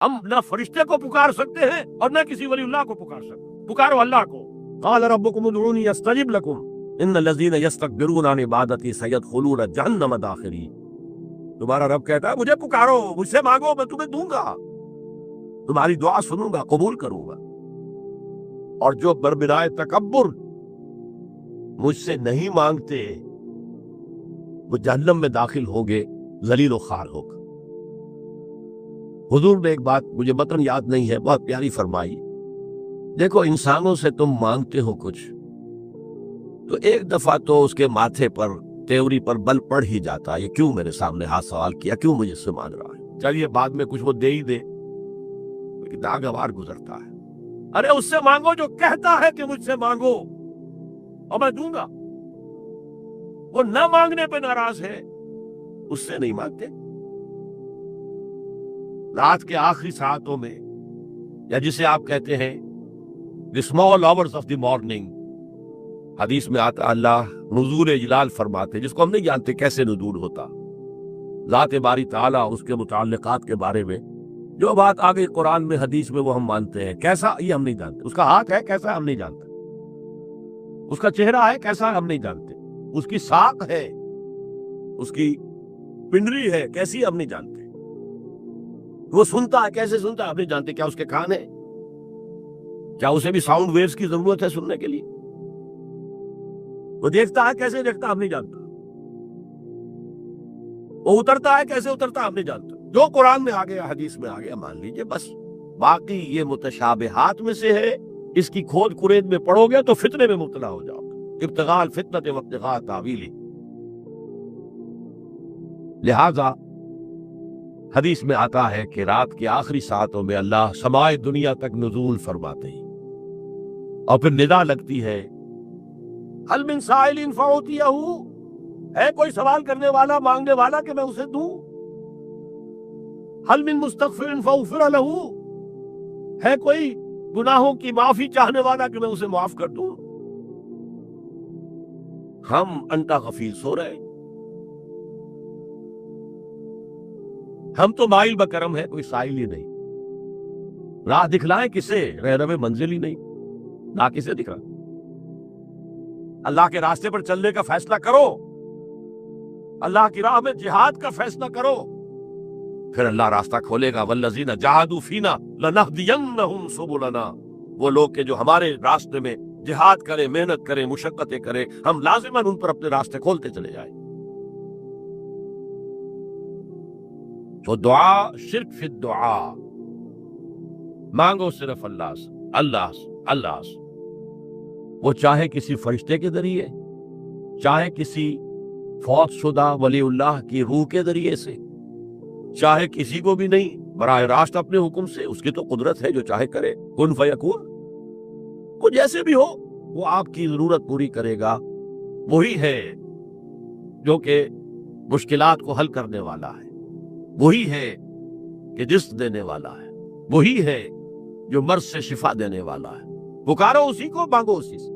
ہم نہ فرشتے کو پکار سکتے ہیں اور نہ کسی ولی اللہ کو پکار سکتے ہیں. پکارو اللہ کو. قال ربکم ادعونی استجب لکم ان الذین یستکبرون عن عبادتی سیدخلون جہنم داخرین. تمہارا رب کہتا ہے مجھے پکارو، مجھ سے مانگو، میں تمہیں دوں گا، تمہاری دعا سنوں گا، قبول کروں گا. اور جو بربرائے تکبر مجھ سے نہیں مانگتے وہ جہنم میں داخل ہوں گے، ذلیل و خوار ہو کر. حضور نے ایک بات مجھے متن یاد نہیں ہے، بہت پیاری فرمائی. دیکھو انسانوں سے تم مانگتے ہو کچھ تو ایک دفعہ تو اس کے ماتھے پر تیوری پر بل پڑ ہی جاتا ہے، یہ کیوں میرے سامنے ہاتھ سوال کیا، کیوں مجھے سے مانگ رہا ہے، چلیے بعد میں کچھ وہ دے ہی دے، لیکن ناگوار گزرتا ہے. ارے اس سے مانگو جو کہتا ہے کہ مجھ سے مانگو اور میں دوں گا. وہ نہ مانگنے پہ ناراض ہے، اس سے نہیں مانگتے. رات کے آخری ساعتوں میں، یا جسے آپ کہتے ہیں the small hours of the morning، حدیث میں آتا اللہ نزول جلال فرماتے، جس کو ہم نہیں جانتے کیسے نزول ہوتا. ذات باری تعالیٰ اس کے متعلقات کے بارے میں جو بات آ گئی قرآن میں حدیث میں وہ ہم مانتے ہیں. کیسا یہ ہم نہیں جانتے. اس کا ہاتھ ہے کیسا ہم نہیں جانتے. اس کا چہرہ ہے کیسا ہم نہیں جانتے. اس کی ساق ہے، اس کی پنڈلی ہے کیسی ہم نہیں جانتے. وہ سنتا ہے کیسے سنتا ہے ہم نہیں جانتے. کیا اس کے کان ہے؟ کیا اسے بھی ساؤنڈ ویوز کی ضرورت ہے سننے کے لیے؟ وہ دیکھتا ہے کیسے دیکھتا ہم نہیں جانتا. وہ اترتا ہے کیسے اترتا ہم نہیں جانتا. جو قرآن میں آ گیا حدیث میں آ گیا مان لیجئے بس. باقی یہ متشابہات میں سے ہے، اس کی کھود کرید میں پڑو گے تو فتنے میں مبتلا ہو جاؤ گے. ابتغاء الفتنۃ وابتغاء تاویلہ. لہذا حدیث میں آتا ہے کہ رات کی آخری ساعتوں میں اللہ سمائے دنیا تک نزول فرماتے ہیں اور پھر ندا لگتی ہے هل من سائل فأعطیہ، ہے کوئی سوال کرنے والا مانگنے والا کہ میں اسے دوں. هل من مستغفر فاغفر له، ہے کوئی گناہوں کی معافی چاہنے والا کہ میں اسے معاف کر دوں. ہم انٹا غفیل سو رہے ہیں. ہم تو مائل بکرم ہے، کوئی سائل ہی نہیں. راہ دکھلائیں کسے؟ رہنم منزل ہی نہیں، نہ کسے دکھا. اللہ کے راستے پر چلنے کا فیصلہ کرو، اللہ کی راہ میں جہاد کا فیصلہ کرو، پھر اللہ راستہ کھولے گا. والذین جاہدوا فینا لنہدینہم سبلنا. وہ لوگ کہ جو ہمارے راستے میں جہاد کریں، محنت کریں، مشقتیں کریں، ہم لازماً ان پر اپنے راستے کھولتے چلے جائیں. تو دعا شرک فی الدعا، مانگو صرف اللہ سے، اللہ سے، اللہ سے. وہ چاہے کسی فرشتے کے ذریعے، چاہے کسی فوت شدہ ولی اللہ کی روح کے ذریعے سے، چاہے کسی کو بھی نہیں، براہ راست اپنے حکم سے. اس کی تو قدرت ہے، جو چاہے کرے. کن فیکون. وہ جیسے بھی ہو وہ آپ کی ضرورت پوری کرے گا. وہی ہے جو کہ مشکلات کو حل کرنے والا ہے، وہی ہے کہ رزق دینے والا ہے، وہی ہے جو مرض سے شفا دینے والا ہے. پکارو اسی کو، مانگو اسی سے.